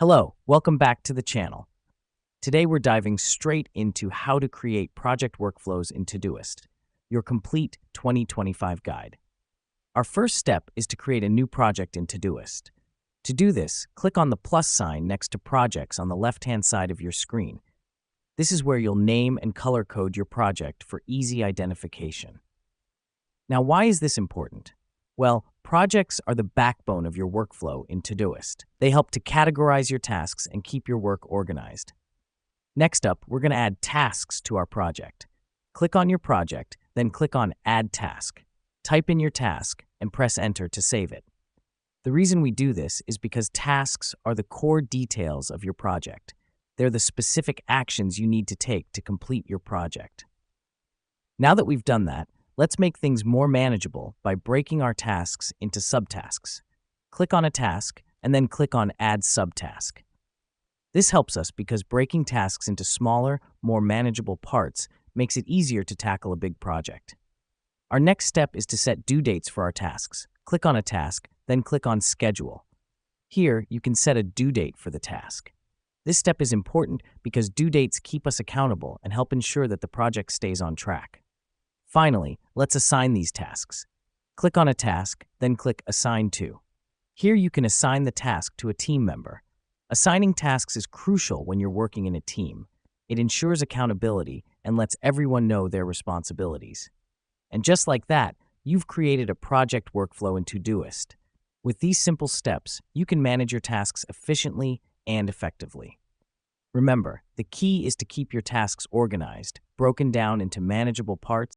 Hello, welcome back to the channel. Today we're diving straight into how to create project workflows in Todoist, your complete 2025 guide. Our first step is to create a new project in Todoist. To do this, click on the plus sign next to Projects on the left-hand side of your screen. This is where you'll name and color code your project for easy identification. Now, why is this important? Well, projects are the backbone of your workflow in Todoist. They help to categorize your tasks and keep your work organized. Next up, we're going to add tasks to our project. Click on your project, then click on Add Task. Type in your task and press Enter to save it. The reason we do this is because tasks are the core details of your project. They're the specific actions you need to take to complete your project. Now that we've done that, let's make things more manageable by breaking our tasks into subtasks. Click on a task and then click on Add Subtask. This helps us because breaking tasks into smaller, more manageable parts makes it easier to tackle a big project. Our next step is to set due dates for our tasks. Click on a task, then click on Schedule. Here, you can set a due date for the task. This step is important because due dates keep us accountable and help ensure that the project stays on track. Finally, let's assign these tasks. Click on a task, then click Assign To. Here you can assign the task to a team member. Assigning tasks is crucial when you're working in a team. It ensures accountability and lets everyone know their responsibilities. And just like that, you've created a project workflow in Todoist. With these simple steps, you can manage your tasks efficiently and effectively. Remember, the key is to keep your tasks organized, broken down into manageable parts,